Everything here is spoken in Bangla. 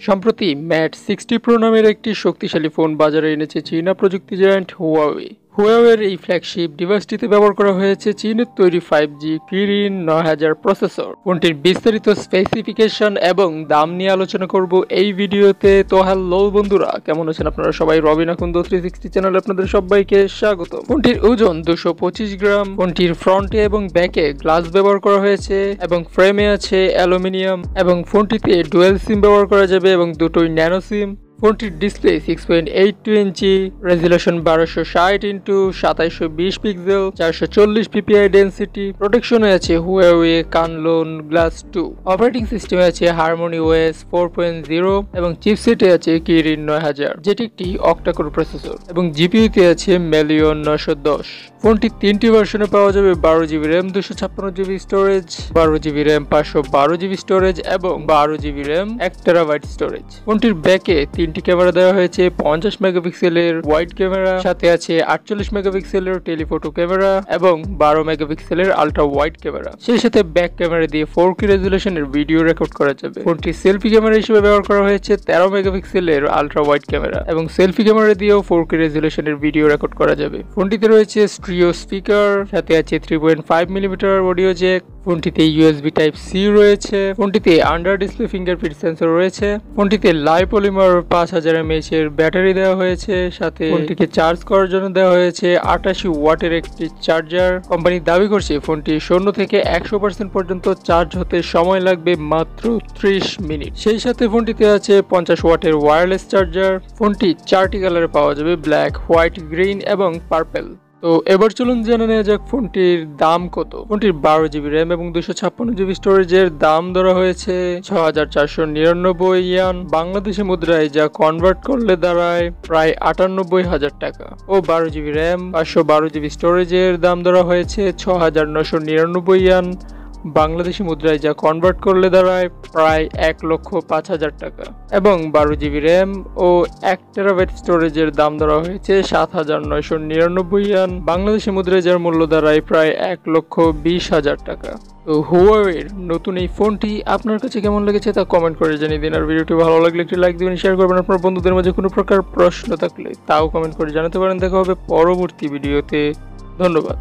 সম্প্রতি ম্যাট 60 প্রো নামের একটি শক্তিশালী ফোন বাজারে এনেছে চীনা প্রযুক্তি জায়ান্ট হুয়াওয়ে। হুয়াওয়ের এই ফ্ল্যাগশিপ ডিভাইসটিতে ব্যবহার করা হয়েছে চীনের তৈরি 5G কিরিন 9000 প্রসেসর। ফোনটির বিস্তারিত স্পেসিফিকেশন এবং দাম নিয়ে আলোচনা করব এই ভিডিওতে। তো হ্যালো বন্ধুরা, কেমন আছেন আপনারা সবাই? রবিন আকন্দ 360 চ্যানেলে আপনাদের সবাইকে স্বাগত। ফোনটির ওজন 225 গ্রাম। ফোনটির ফ্রন্টে এবং ব্যাকে গ্লাস ব্যবহার করা হয়েছে এবং ফ্রেমে আছে অ্যালুমিনিয়াম এবং ফোনটিতে ডুয়েল সিম ব্যবহার করা যাবে এবং দুটোই ন্যানো সিম। ফোনটির display 6.82 inch, resolution 1260x2720 pixel, 440 ppi density. প্রোটেকশনে আছে হুয়াওয়ে কানলোন গ্লাস 2। অপারেটিং সিস্টেমে আছে হারমোনি ওএস 4.0 এবং চিপসেটে আছে কিরিন 9000, যেটি একটি অক্টাকোর প্রসেসর, এবং জিপিইউতে আছে মেলিয়ন 910। ফোনটি 3টি ভার্সনে পাওয়া যাবে: 12GB RAM, 256GB storage, 12GB RAM, 512GB storage এবং 12GB র্যাম 1TB স্টোরেজ। ফোনটির ব্যাকে 3টি ক্যামেরা দেওয়া হয়েছে: 50 মেগাপিক্সেলের ওয়াইড ক্যামেরা, সাথে আছে 48 মেগাপিক্সেলের টেলিফটো ক্যামেরা এবং 12 মেগাপিক্সেলের আলট্রা ওয়াইড ক্যামেরা। সেই সাথে ব্যাক ক্যামেরা দিয়ে 4K রেজুলেশনের ভিডিও রেকর্ড করা যাবে। ফোনটি সেলফি ক্যামেরা হিসেবে ব্যবহার করা হয়েছে 13 মেগাপিক্সেলের আলট্রা ওয়াইড ক্যামেরা এবং সেলফি ক্যামেরা দিয়েও 4K রেজুলেশনের ভিডিও রেকর্ড করা যাবে। ফোনটিতে রয়েছে স্টিরিও স্পিকার, সাথে আছে 3.5mm অডিও জ্যাক। ফোনটিতে USB Type-C রয়েছে। ফোনটিতে আন্ডার ডিসপ্লে ফিঙ্গারপ্রিন্ট সেন্সর রয়েছে। ফোনটিতে লাইপোলিমার 5000 mAh এর ব্যাটারি দেওয়া হয়েছে, সাথে ফোনটিকে চার্জ করার জন্য দেওয়া হয়েছে 88 ওয়াটের একটি চার্জার। কোম্পানি দাবি করছে ফোনটি 0 থেকে 100% পর্যন্ত চার্জ হতে সময় লাগবে মাত্র 30 মিনিট। সেই সাথে ফোনটিতে আছে 50 ওয়াটের ওয়্যারলেস চার্জার। ফোনটি 4টি কালারে পাওয়া যাবে: ব্ল্যাক, হোয়াইট, গ্রিন এবং পার্পল। তো এবার চলুন জেনে নেওয়া যাক ফোনটির দাম কত। ফোনটির 12GB র্যাম এবং 256GB স্টোরেজের দাম ধরা হয়েছে 6499 ইয়ান, বাংলাদেশি মুদ্রায় যা কনভার্ট করলে দাঁড়ায় প্রায় 98,000 টাকা। ও 12GB র্যাম, 512GB স্টোরেজের দাম ধরা হয়েছে 6999 ইয়ান, বাংলাদেশি মুদ্রায় যা কনভার্ট করলে দাঁড়ায় প্রায় 1,05,000 টাকা। এবং 12GB র্যাম ও 1TB স্টোরেজের দাম ধরা হয়েছে 7,999 ইয়ান, বাংলাদেশি মুদ্রায় যার মূল্য দাঁড়ায় প্রায় 1,20,000 টাকা। তো হুয়াওয়ের নতুন এই ফোনটি আপনার কাছে কেমন লেগেছে তা কমেন্ট করে জানিয়ে দিন। আর ভিডিওটি ভালো লাগলে একটি লাইক দিবেন, শেয়ার করবেন। আপনার বন্ধুদের মাঝে কোনো প্রকার প্রশ্ন থাকলে তাও কমেন্ট করে জানাতে পারেন। দেখা হবে পরবর্তী ভিডিওতে। ধন্যবাদ।